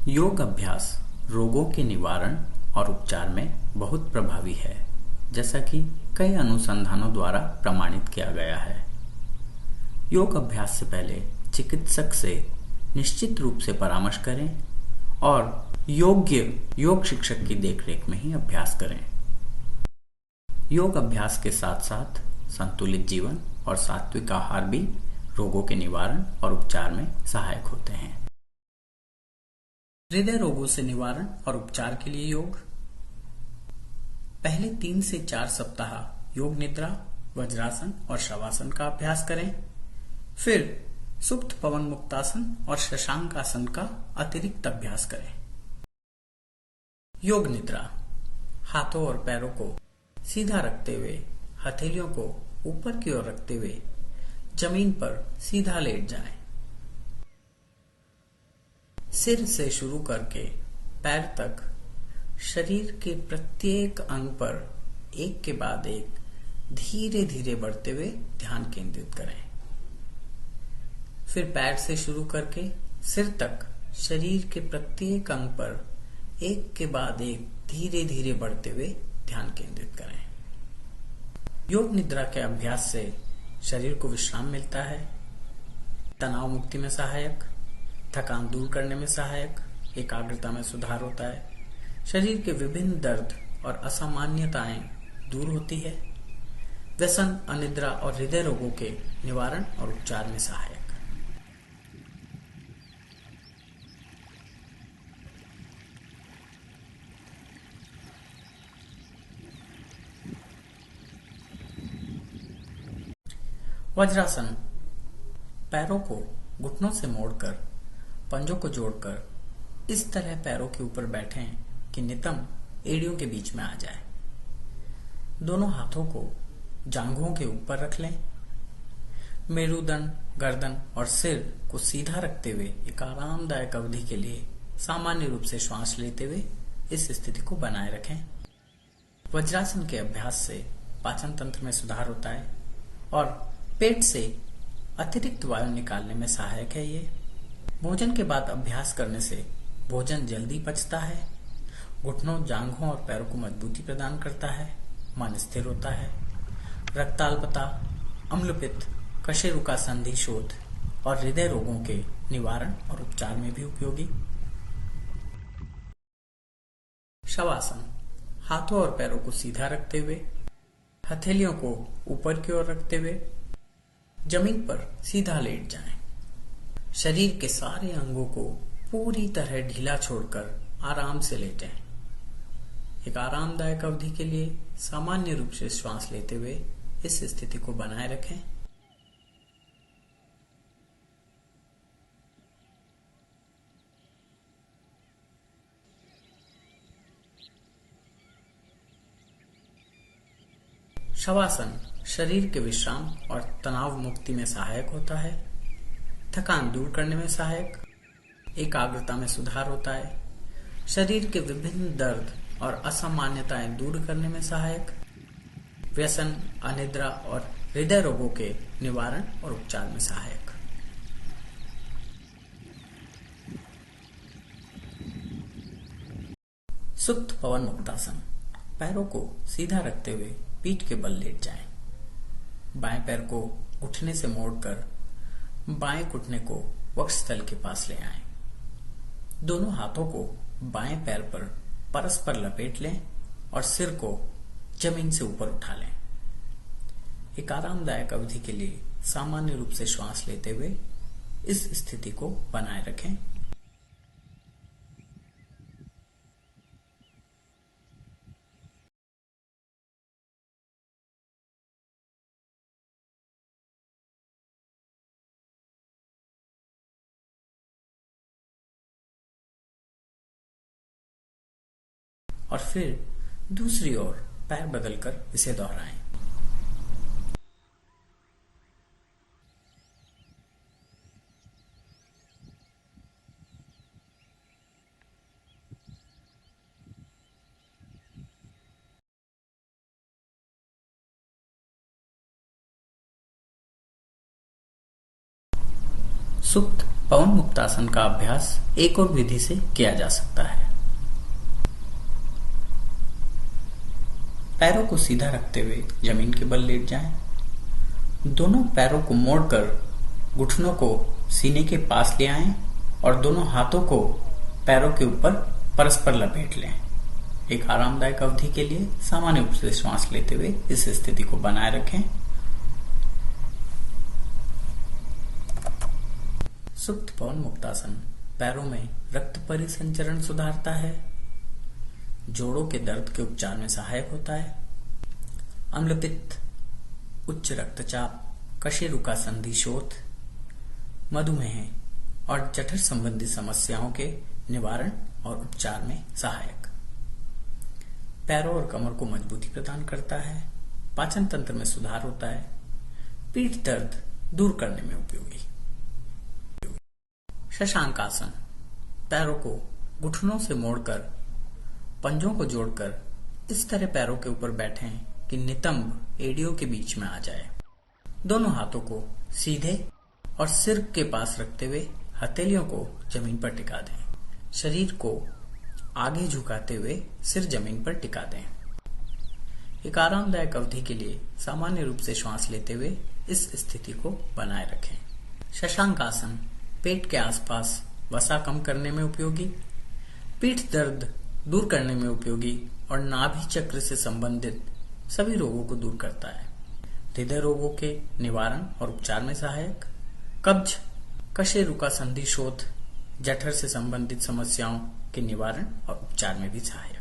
योग अभ्यास रोगों के निवारण और उपचार में बहुत प्रभावी है, जैसा कि कई अनुसंधानों द्वारा प्रमाणित किया गया है। योग अभ्यास से पहले चिकित्सक से निश्चित रूप से परामर्श करें और योग्य योग शिक्षक की देखरेख में ही अभ्यास करें। योग अभ्यास के साथ साथ संतुलित जीवन और सात्विक आहार भी रोगों के निवारण और उपचार में सहायक होते हैं। हृदय रोगों से निवारण और उपचार के लिए योग। पहले 3 से 4 सप्ताह योग निद्रा, वज्रासन और शवासन का अभ्यास करें। फिर सुप्त पवन मुक्तासन और शशांक आसन का अतिरिक्त अभ्यास करें। योग निद्रा। हाथों और पैरों को सीधा रखते हुए हथेलियों को ऊपर की ओर रखते हुए जमीन पर सीधा लेट जाएं। सिर से शुरू करके पैर तक शरीर के प्रत्येक अंग पर एक के बाद एक धीरे धीरे बढ़ते हुए ध्यान केंद्रित करें। फिर पैर से शुरू करके सिर तक शरीर के प्रत्येक अंग पर एक के बाद एक धीरे धीरे बढ़ते हुए ध्यान केंद्रित करें। योग निद्रा के अभ्यास से शरीर को विश्राम मिलता है, तनाव मुक्ति में सहायक, थकान दूर करने में सहायक, एकाग्रता में सुधार होता है, शरीर के विभिन्न दर्द और असामान्यताएं दूर होती है, व्यसन, अनिद्रा और हृदय रोगों के निवारण और उपचार में सहायक। वज्रासन। पैरों को घुटनों से मोड़कर पंजों को जोड़कर इस तरह पैरों के ऊपर बैठें कि नितंब एड़ियों के बीच में आ जाए। दोनों हाथों को जांघों के ऊपर रख लें। मेरुदंड, गर्दन और सिर को सीधा रखते हुए एक आरामदायक अवधि के लिए सामान्य रूप से श्वास लेते हुए इस स्थिति को बनाए रखें। वज्रासन के अभ्यास से पाचन तंत्र में सुधार होता है और पेट से अतिरिक्त वायु निकालने में सहायक है। ये भोजन के बाद अभ्यास करने से भोजन जल्दी पचता है, घुटनों, जांघों और पैरों को मजबूती प्रदान करता है, मन स्थिर होता है, रक्ताल्पता, अम्लपित्त, कशेरुका संधि शोथ और हृदय रोगों के निवारण और उपचार में भी उपयोगी। शवासन। हाथों और पैरों को सीधा रखते हुए हथेलियों को ऊपर की ओर रखते हुए जमीन पर सीधा लेट जाएं। शरीर के सारे अंगों को पूरी तरह ढीला छोड़कर आराम से लेटें। एक आरामदायक अवधि के लिए सामान्य रूप से श्वास लेते हुए इस स्थिति को बनाए रखें। शवासन शरीर के विश्राम और तनाव मुक्ति में सहायक होता है, थकान दूर करने में सहायक, एकाग्रता में सुधार होता है, शरीर के विभिन्न दर्द और असामान्यताएं दूर करने में सहायक, व्यसन, अनिद्रा और हृदय रोगों के निवारण और उपचार में सहायक। सुप्त पवन मुक्तासन। पैरों को सीधा रखते हुए पीठ के बल लेट जाएं। बाएं पैर को घुटने से मोड़कर बाएं घुटने को वक्षस्थल के पास ले आएं। दोनों हाथों को बाएं पैर पर परस्पर लपेट लें और सिर को जमीन से ऊपर उठा लें। एक आरामदायक अवधि के लिए सामान्य रूप से श्वास लेते हुए इस स्थिति को बनाए रखें। और फिर दूसरी ओर पैर बदलकर इसे दोहराएं। सुप्त पवन मुक्तासन का अभ्यास एक और विधि से किया जा सकता है। पैरों को सीधा रखते हुए जमीन के बल लेट जाएं। दोनों पैरों को मोड़कर घुटनों को सीने के पास ले आएं और दोनों हाथों को पैरों के ऊपर परस्पर लपेट लें। एक आरामदायक अवधि के लिए सामान्य रूप से श्वास लेते हुए इस स्थिति को बनाए रखें। सुप्त पवन मुक्तासन पैरों में रक्त परिसंचरण सुधारता है, जोड़ों के दर्द के उपचार में सहायक होता है, अम्लपित्त, उच्च रक्तचाप, कशेरुका संधि शोथ, मधुमेह और जठर संबंधी समस्याओं के निवारण और उपचार में सहायक, पैरों और कमर को मजबूती प्रदान करता है, पाचन तंत्र में सुधार होता है, पीठ दर्द दूर करने में उपयोगी। शशांक आसन पैरों को घुटनों से मोड़कर पंजों को जोड़कर इस तरह पैरों के ऊपर बैठें कि नितंब एड़ियों के बीच में आ जाए। दोनों हाथों को सीधे और सिर के पास रखते हुए हथेलियों को जमीन पर टिका दें। शरीर को आगे झुकाते हुए सिर जमीन पर टिका दें। एक आरामदायक अवधि के लिए सामान्य रूप से श्वास लेते हुए इस स्थिति को बनाए रखें। शशांक आसन पेट के आसपास वसा कम करने में उपयोगी, पीठ दर्द दूर करने में उपयोगी और नाभि चक्र से संबंधित सभी रोगों को दूर करता है, हृदय रोगों के निवारण और उपचार में सहायक, कब्ज, कशेरुका संधि शोथ, जठर से संबंधित समस्याओं के निवारण और उपचार में भी सहायक।